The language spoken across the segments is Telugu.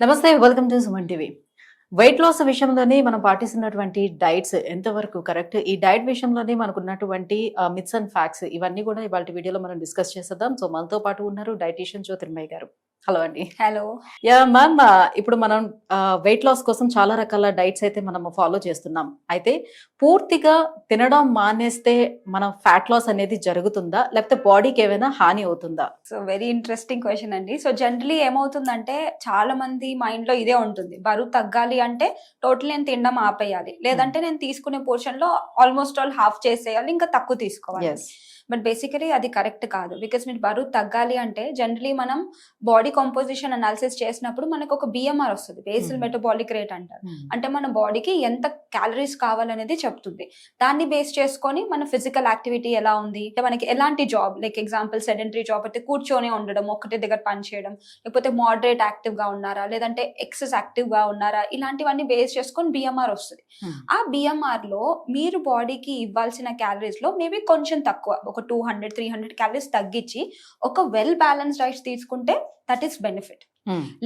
నమస్తే, welcome to Suman TV. Weight loss విషయంలోనే మనం పాటిస్తున్నటువంటి డైట్స్ ఎంతవరకు కరెక్ట్? ఈ డైట్ విషయంలోనే మనకున్నటువంటి మిత్స్ అండ్ ఫ్యాక్ట్స్ ఇవన్నీ కూడా ఇవాళ వీడియోలో మనం డిస్కస్ చేసేద్దాం. సో మనతో పాటు ఉన్నారు డైటీషియన్ జ్యోతిర్మయ్య గారు. హలో అండి. హలో. యా మ్యామ్, ఇప్పుడు మనం వెయిట్ లాస్ కోసం చాలా రకాల డైట్స్ అయితే మనం ఫాలో చేస్తున్నాం. అయితే పూర్తిగా తినడం మానేస్తే మనం ఫ్యాట్ లాస్ అనేది జరుగుతుందా, లేకపోతే బాడీకి ఏమైనా హాని అవుతుందా? సో వెరీ ఇంట్రెస్టింగ్ క్వశ్చన్ అండి. సో జనరలీ ఏమవుతుందంటే చాలా మంది మైండ్ లో ఇదే ఉంటుంది, బరువు తగ్గాలి అంటే టోటల్ నేను తినడం ఆపేయాలి, లేదంటే నేను తీసుకునే పోర్షన్ లో ఆల్మోస్ట్ ఆల్ హాఫ్ చేసేయాలి, ఇంకా తక్కువ తీసుకోవాలి. బట్ బేసికలీ అది కరెక్ట్ కాదు. బికాస్ మీరు బరువు తగ్గాలి అంటే జనరలీ మనం బాడీ కాంపోజిషన్ అనాలిసిస్ చేసినప్పుడు మనకు ఒక బిఎంఆర్ వస్తుంది, బేసిల్ మెటబాలిక్ రేట్ అంటారు. అంటే మన బాడీకి ఎంత క్యాలరీస్ కావాలనేది చెప్తుంది. దాన్ని బేస్ చేసుకొని మన ఫిజికల్ యాక్టివిటీ ఎలా ఉంది, అంటే మనకి ఎలాంటి job, like example sedentary job అయితే కూర్చొని ఉండడం, ఒకటి దగ్గర పని చేయడం, లేకపోతే మోడరేట్ యాక్టివ్ గా ఉన్నారా, లేదంటే ఎక్సెస్ యాక్టివ్ గా ఉన్నారా, ఇలాంటివన్నీ బేస్ చేసుకొని బిఎంఆర్ వస్తుంది. ఆ బిఎంఆర్ లో మీరు బాడీకి ఇవ్వాల్సిన క్యాలరీస్ లో మేబీ కొంచెం తక్కువ, ఒక 200-300 క్యాలరీస్ తగ్గించి ఒక వెల్ బ్యాలెన్స్ డైట్ తీసుకుంటే దట్ ఈస్ బెనిఫిట్.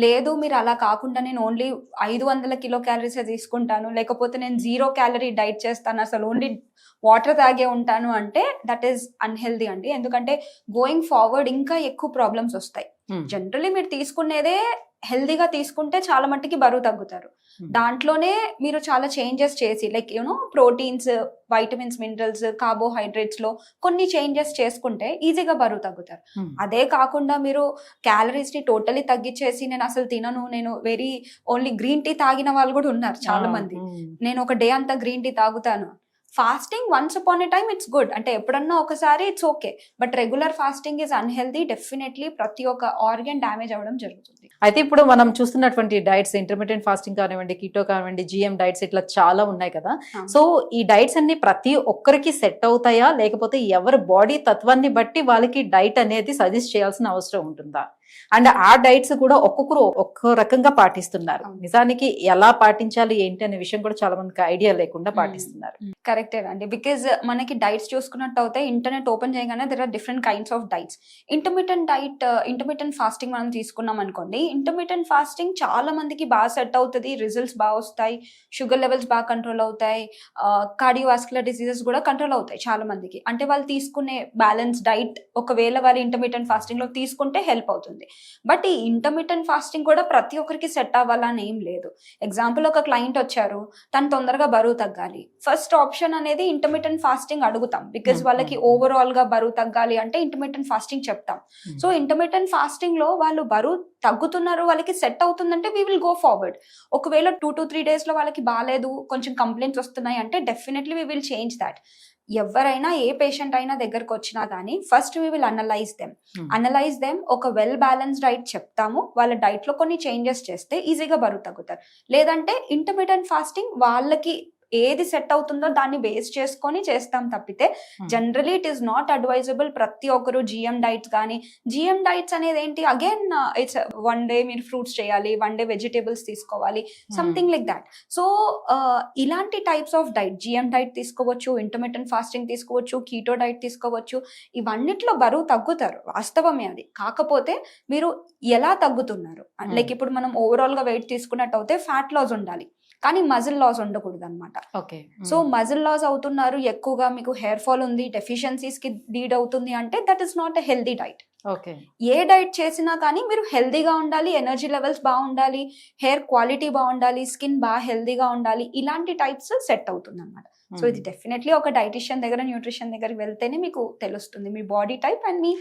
లేదు మీరు అలా కాకుండా నేను ఓన్లీ 500 కిలో క్యాలరీస్ తీసుకుంటాను, లేకపోతే నేను 0 క్యాలరీ డైట్ చేస్తాను, అసలు ఓన్లీ వాటర్ తాగే ఉంటాను అంటే దట్ ఈస్ అన్హెల్దీ అండి. ఎందుకంటే గోయింగ్ ఫార్వర్డ్ ఇంకా ఎక్కువ ప్రాబ్లమ్స్ వస్తాయి. జనరలీ మీరు తీసుకునేదే హెల్దీగా తీసుకుంటే చాలా మట్టుకి బరువు తగ్గుతారు. దాంట్లోనే మీరు చాలా చేంజెస్ చేసి, like proteins, vitamins, minerals, carbohydrates లో కొన్ని చేంజెస్ చేసుకుంటే ఈజీగా బరువు తగ్గుతారు. అదే కాకుండా మీరు క్యాలరీస్ ని టోటలీ తగ్గించేసి నేను అసలు తినను, నేను ఓన్లీ గ్రీన్ టీ తాగిన వాళ్ళు కూడా ఉన్నారు చాలా మంది. నేను ఒక డే అంతా గ్రీన్ టీ తాగుతాను. Fasting once upon a time it's good, అంటే ఎప్పుడన్నా ఒకసారి it's okay, but regular fasting is unhealthy. Definitely ప్రతి ఒక్క ఆర్గన్ డ్యామేజ్ అవ్వడం జరుగుతుంది. అయితే ఇప్పుడు మనం చూస్తున్నటువంటి డైట్స్, ఇంటర్మీడియట్ ఫాస్టింగ్ కానివ్వండి, కీటో కానివ్వండి, జిఎం డైట్స్, ఇట్లా చాలా ఉన్నాయి కదా. సో ఈ డైట్స్ అన్ని ప్రతి ఒక్కరికి సెట్ అవుతాయా, లేకపోతే ఎవరి బాడీ తత్వాన్ని బట్టి వాళ్ళకి డైట్ అనేది సజెస్ట్ చేయాల్సిన అవసరం ఉంటుందా? అండ్ ఆ డైట్స్ కూడా ఒక్కొక్కరు ఒక్కో రకంగా పాటిస్తున్నారు. నిజానికి ఎలా పాటించాలి ఏంటి అనే విషయం కూడా చాలా మందికి ఐడియా లేకుండా పాటిస్తున్నారు. కరెక్టే అండి. బికాజ్ మనకి డైట్స్ చూసుకున్నట్టు అయితే ఇంటర్నెట్ ఓపెన్ చేయగానే there are different kinds of diets. Intermittent fasting మనం తీసుకున్నాం అనుకోండి, ఇంటర్మిటెంట్ ఫాస్టింగ్ చాలా మందికి బాగా సెట్ అవుతుంది, రిజల్ట్స్ బాగా వస్తాయి, షుగర్ లెవెల్స్ బాగా కంట్రోల్ అవుతాయి, కార్డియోవాస్కులర్ డిసీజెస్ కూడా కంట్రోల్ అవుతాయి చాలా మందికి. అంటే వాళ్ళు తీసుకునే బ్యాలెన్స్ డైట్ ఒకవేళ వాళ్ళు ఇంటర్మిటెంట్ ఫాస్టింగ్ లో తీసుకుంటే హెల్ప్ అవుతుంది. బట్ ఈ ఇంటర్మిటెంట్ ఫాస్టింగ్ కూడా ప్రతి ఒక్కరికి సెట్ అవ్వాలని ఏం లేదు. ఎగ్జాంపుల్, ఒక క్లయింట్ వచ్చారు, తను తొందరగా బరువు తగ్గాలి, ఫస్ట్ ఆప్షన్ అనేది ఇంటర్మిటెంట్ ఫాస్టింగ్ అడుగుతాం. బికాజ్ వాళ్ళకి ఓవరాల్ గా బరువు తగ్గాలి అంటే ఇంటర్మిటెంట్ ఫాస్టింగ్ చెప్తాం. సో ఇంటర్మిటెంట్ ఫాస్టింగ్ లో వాళ్ళు బరువు తగ్గుతున్నారు, వాళ్ళకి సెట్ అవుతుందంటే వీ విల్ గో ఫార్వర్డ్. ఒకవేళ 2 to 3 days లో వాళ్ళకి బాగాలేదు, కొంచెం కంప్లైంట్స్ వస్తున్నాయి అంటే definitely we will change that. ఎవరైనా ఏ పేషెంట్ అయినా దగ్గరకు వచ్చినా కానీ first we will analyse them. ఒక వెల్ బ్యాలెన్స్ డైట్ చెప్తాము, వాళ్ళ డైట్ లో కొన్ని చేంజెస్ చేస్తే ఈజీగా బరువు తగ్గుతారు. లేదంటే ఇంటర్మిటెంట్ ఫాస్టింగ్ వాళ్ళకి ఏది సెట్ అవుతుందో దాన్ని బేస్ చేసుకొని చేస్తాం తప్పితే generally it is not advisable ప్రతి ఒక్కరు జిఎం డైట్స్ కానీ. జిఎం డైట్స్ అనేది ఏంటి, అగైన్ ఇట్స్ వన్ డే మీరు ఫ్రూట్స్ చేయాలి, వన్ డే వెజిటేబుల్స్ తీసుకోవాలి, సంథింగ్ లైక్ దాట్. సో ఇలాంటి types of diet, GM diet తీసుకోవచ్చు, ఇంటర్మిటెంట్ ఫాస్టింగ్ తీసుకోవచ్చు, కీటో డైట్ తీసుకోవచ్చు, ఇవన్నిట్లో బరువు తగ్గుతారు, వాస్తవమే అది. కాకపోతే మీరు ఎలా తగ్గుతున్నారు, లైక్ ఇప్పుడు మనం ఓవరాల్ గా వెయిట్ తీసుకున్నట్టు అయితే ఫ్యాట్ లాస్ ఉండాలి, కానీ మజిల్ లాస్ ఉండకూడదు అనమాట. సో మజిల్ లాస్ అవుతున్నారు, ఎక్కువగా మీకు హెయిర్ ఫాల్ ఉంది, డెఫిషియన్సీస్ కి లీడ్ అవుతుంది అంటే that is not a healthy diet. A diet చేసినా కానీ మీరు హెల్దీగా ఉండాలి, ఎనర్జీ లెవెల్స్ బాగుండాలి, హెయిర్ క్వాలిటీ బాగుండాలి, స్కిన్ బాగా హెల్దీగా ఉండాలి, ఇలాంటి టైప్స్ సెట్ అవుతుంది అనమాట. సో ఇది డెఫినెట్లీ ఒక డైటిషియన్ దగ్గర, న్యూట్రిషన్ దగ్గరికి వెళ్తేనే మీకు తెలుస్తుంది మీ బాడీ టైప్ అండ్ మీ.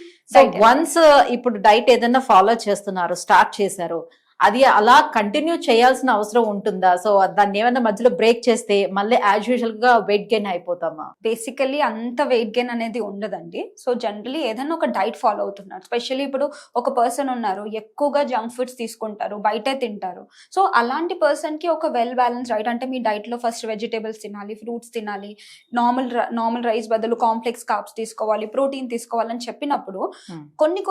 వన్స్ ఇప్పుడు డైట్ ఏదైనా ఫాలో చేస్తున్నారు, స్టార్ట్ చేశారు, అది అలా కంటిన్యూ చేయాల్సిన అవసరం ఉంటుందా? సో దాన్ని ఏమైనా మధ్యలో బ్రేక్ చేస్తే మళ్ళీ యాజ్ యూజువల్ గా వెయిట్ గెయిన్ అయిపోతామా? బేసికల్లీ అంత వెయిట్ గెయిన్ అనేది ఉండదండి. సో జనరలీ ఏదైనా ఒక డైట్ ఫాలో అవుతున్నారు, స్పెషల్లీ ఇప్పుడు ఒక పర్సన్ ఉన్నారు ఎక్కువగా జంక్ ఫుడ్స్ తీసుకుంటారు, బయటే తింటారు. సో అలాంటి పర్సన్ కి ఒక వెల్ బ్యాలెన్స్ డైట్, అంటే మీ డైట్ లో ఫస్ట్ వెజిటేబుల్స్ తినాలి, ఫ్రూట్స్ తినాలి, నార్మల్ రైస్ బదులు కాంప్లెక్స్ కార్బ్స్ తీసుకోవాలి, ప్రోటీన్ తీసుకోవాలని చెప్పినప్పుడు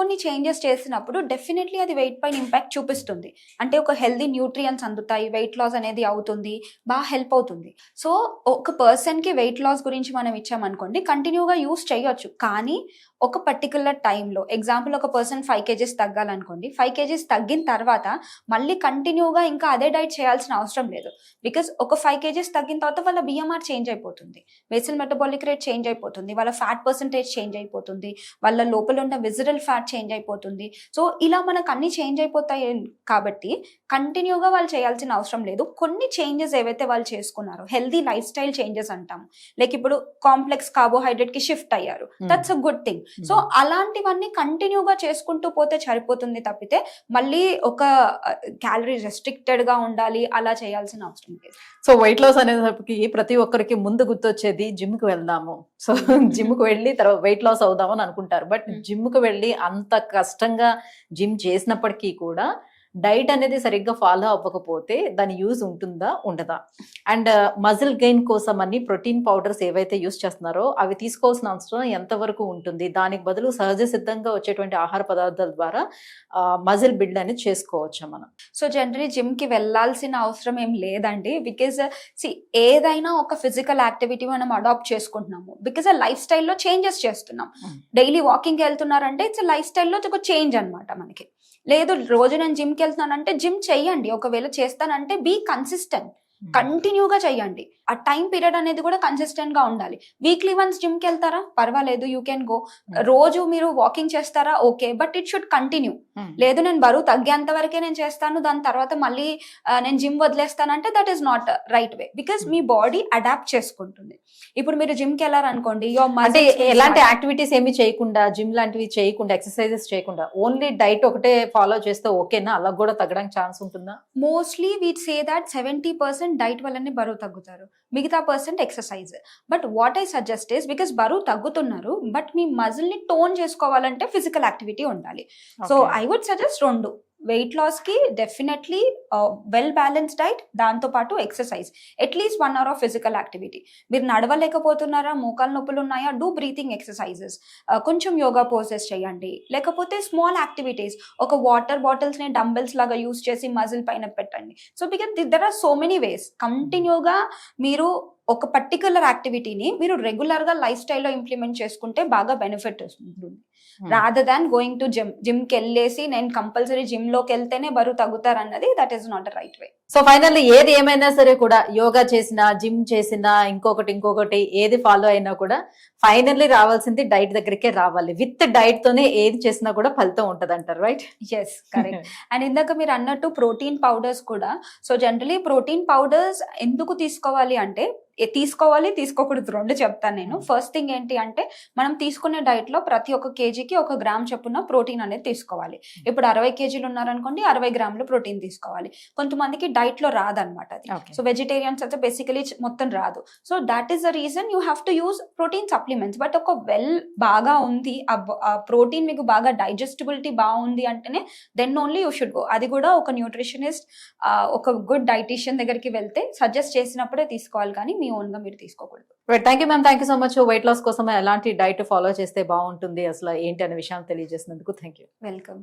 కొన్ని చేంజెస్ చేసినప్పుడు డెఫినెట్లీ అది వెయిట్ పైన ఇంపాక్ట్ చూపిస్తుంది. అంటే ఒక హెల్దీ న్యూట్రియన్స్ అందుతాయి, వెయిట్ లాస్ అనేది అవుతుంది, బాగా హెల్ప్ అవుతుంది. సో ఒక పర్సన్ కి వెయిట్ లాస్ గురించి మనం ఇచ్చామనుకోండి, కంటిన్యూగా యూస్ చేయొచ్చు, కానీ ఒక పర్టికులర్ టైంలో. ఎగ్జాంపుల్, ఒక పర్సన్ 5 kgs తగ్గాలనుకోండి, 5 kgs తగ్గిన తర్వాత మళ్ళీ కంటిన్యూగా ఇంకా అదే డైట్ చేయాల్సిన అవసరం లేదు. బికాస్ ఒక 5 kgs తగ్గిన తర్వాత వాళ్ళ బిఎంఆర్ చేంజ్ అయిపోతుంది, బేసల్ మెటబాలిక్ రేట్ చేంజ్ అయిపోతుంది, వాళ్ళ ఫ్యాట్ పర్సంటేజ్ చేంజ్ అయిపోతుంది, వాళ్ళ లోపల ఉన్న విజరల్ ఫ్యాట్ చేంజ్ అయిపోతుంది. సో ఇలా మనకు అన్ని చేంజ్ అయిపోతాయి కాబట్టి కంటిన్యూగా వాళ్ళు చేయాల్సిన అవసరం లేదు. కొన్ని చేంజెస్ ఏవైతే వాళ్ళు చేసుకున్నారో, హెల్దీ లైఫ్ స్టైల్ చేంజెస్ అంటాము, లైక్ ఇప్పుడు కాంప్లెక్స్ కార్బోహైడ్రేట్ కి షిఫ్ట్ అయ్యారు, that's a good thing. So అలాంటివన్నీ కంటిన్యూగా చేసుకుంటూ పోతే సరిపోతుంది తప్పితే మళ్ళీ ఒక క్యాలరీ రెస్ట్రిక్టెడ్ గా ఉండాలి అలా చేయాల్సిన అవసరం లేదు. సో వెయిట్ లాస్ అనేసరికి ప్రతి ఒక్కరికి ముందు గుర్తొచ్చేది జిమ్ కి వెళ్దాము, సో జిమ్ కు వెళ్ళి తర్వాత వెయిట్ లాస్ అవుదామని అనుకుంటారు. బట్ జిమ్ కు వెళ్ళి అంత కష్టంగా జిమ్ చేసినప్పటికీ కూడా డైట్ అనేది సరిగ్గా ఫాలో అవ్వకపోతే దాని యూజ్ ఉంటుందా ఉండదా? అండ్ మజిల్ గెయిన్ కోసం అని ప్రోటీన్ పౌడర్స్ ఏవైతే యూజ్ చేస్తున్నారో అవి తీసుకోవాల్సిన అవసరం ఎంతవరకు ఉంటుంది? దానికి బదులు సహజ సిద్ధంగా వచ్చేటువంటి ఆహార పదార్థాల ద్వారా మజిల్ బిల్డ్ అనేది చేసుకోవచ్చా మనం? సో జనరలీ జిమ్ కి వెళ్ళాల్సిన అవసరం ఏం లేదండి, బికాజ్ ఏదైనా ఒక ఫిజికల్ యాక్టివిటీ మనం అడాప్ట్ చేసుకుంటున్నాము, బికాజ్ ఆ లైఫ్ స్టైల్లో చేంజెస్ చేస్తున్నాం. డైలీ వాకింగ్ వెళ్తున్నారంటే ఇట్స్ లైఫ్ స్టైల్లో ఒక చేంజ్ అనమాట మనకి. లేదు రోజు నేను జిమ్కి వెళ్తున్నానంటే జిమ్ చెయ్యండి, ఒకవేళ చేస్తానంటే బీ కన్సిస్టెంట్, కంటిన్యూగా చెయ్యండి. ఆ టైం పీరియడ్ అనేది కూడా కన్సిస్టెంట్ గా ఉండాలి. వీక్లీ వన్స్ జిమ్ కి వెళ్తారా, పర్వాలేదు, యూ కెన్ గో. రోజు మీరు వాకింగ్ చేస్తారా, okay, but it should continue. లేదు నేను బరువు తగ్గేంత వరకే నేను చేస్తాను, దాని తర్వాత మళ్ళీ నేను జిమ్ వదిలేస్తానంటే that is not right way, because మీ బాడీ అడాప్ట్ చేసుకుంటుంది. ఇప్పుడు మీరు జిమ్ కి వెళ్ళారనుకోండి, అంటే ఎలాంటి యాక్టివిటీస్ ఏమి చేయకుండా, జిమ్ లాంటివి చేయకుండా, ఎక్సర్సైజెస్ చేయకుండా ఓన్లీ డైట్ ఒకటే ఫాలో చేస్తే ఓకేనా? అలా కూడా తగ్గడానికి ఛాన్స్ ఉంటుందా? Mostly we say that 70% diet వల్లనే బరువు తగ్గుతారు, మిగతా % exercise. But what I suggest is, because బరువు తగ్గుతున్నారు బట్ మీ మజిల్ ని టోన్ చేసుకోవాలంటే ఫిజికల్ యాక్టివిటీ ఉండాలి. So I would suggest 2. Weight loss కి డెఫినెట్లీ వెల్ బ్యాలెన్స్ డైట్, దాంతో పాటు exercise, at least 1 hour of physical activity. మీరు నడవలేకపోతున్నారా, మోకాలు నొప్పులు ఉన్నాయా, డూ బ్రీతింగ్ ఎక్సర్సైజెస్, కొంచెం యోగా పోసెస్ చేయండి, లేకపోతే స్మాల్ యాక్టివిటీస్, ఒక వాటర్ బాటిల్స్ ని డంబెల్స్ లాగా యూస్ చేసి మజిల్ పైన పెట్టండి. So because there are so many ways. కంటిన్యూగా మీరు ఒక పర్టికులర్ యాక్టివిటీని మీరు రెగ్యులర్ గా లైఫ్ స్టైల్లో ఇంప్లిమెంట్ చేసుకుంటే బాగా బెనిఫిట్ వస్తుంది, rather than going to gym కి వెళ్ళేసి నేను కంపల్సరీ జిమ్ లోకి వెళ్తేనే బరువు తగ్గుతారు అన్నది that is not right way. So finally ఏది ఏమైనా సరే కూడా, యోగా చేసినా, జిమ్ చేసినా, ఇంకొకటి ఏది ఫాలో అయినా కూడా ఫైనల్లీ రావాల్సింది డైట్ దగ్గరికే రావాలి. విత్ డైట్ తోనే ఏది చేసినా కూడా ఫలితం ఉంటది అంటారు, రైట్? Yes, correct. అండ్ ఇందాక మీరు అన్నట్టు ప్రోటీన్ పౌడర్స్ కూడా. సో జనరలీ ప్రోటీన్ పౌడర్స్ ఎందుకు తీసుకోవాలి అంటే, తీసుకోకూడదు, 2 చెప్తాను నేను. ఫస్ట్ థింగ్ ఏంటి అంటే, మనం తీసుకునే డైట్ లో ప్రతి ఒక్క కేజీకి 1 గ్రామ్ చొప్పున ప్రోటీన్ అనేది తీసుకోవాలి. ఇప్పుడు 60 kg ఉన్నారనుకోండి, 60 grams ప్రోటీన్ తీసుకోవాలి. కొంతమందికి డైట్ లో రాదనమాట అది. సో వెజిటేరియన్స్ అయితే బేసికలీ మొత్తం రాదు. So that is the reason you have to use protein supplements. But ఒక బాగా ఉంది, ఆ ప్రోటీన్ మీకు బాగా డైజెస్టిబిలిటీ బాగుంది అంటేనే then only you should go. అది కూడా ఒక న్యూట్రిషనిస్ట్, ఒక గుడ్ డైటీషియన్ దగ్గరికి వెళ్తే సజెస్ట్ చేసినప్పుడే తీసుకోవాలి, కానీ మీ ఓన్ గా మీరు తీసుకోకూడదు. Thank you ma'am, thank you so much. Weight loss కోసం ఎలాంటి డైట్ ఫాలో చేస్తే బాగుంటుంది, అసలు ఏంటి అనే విషయాన్ని తెలియజేసినందుకు థ్యాంక్ యూ. వెల్కమ్.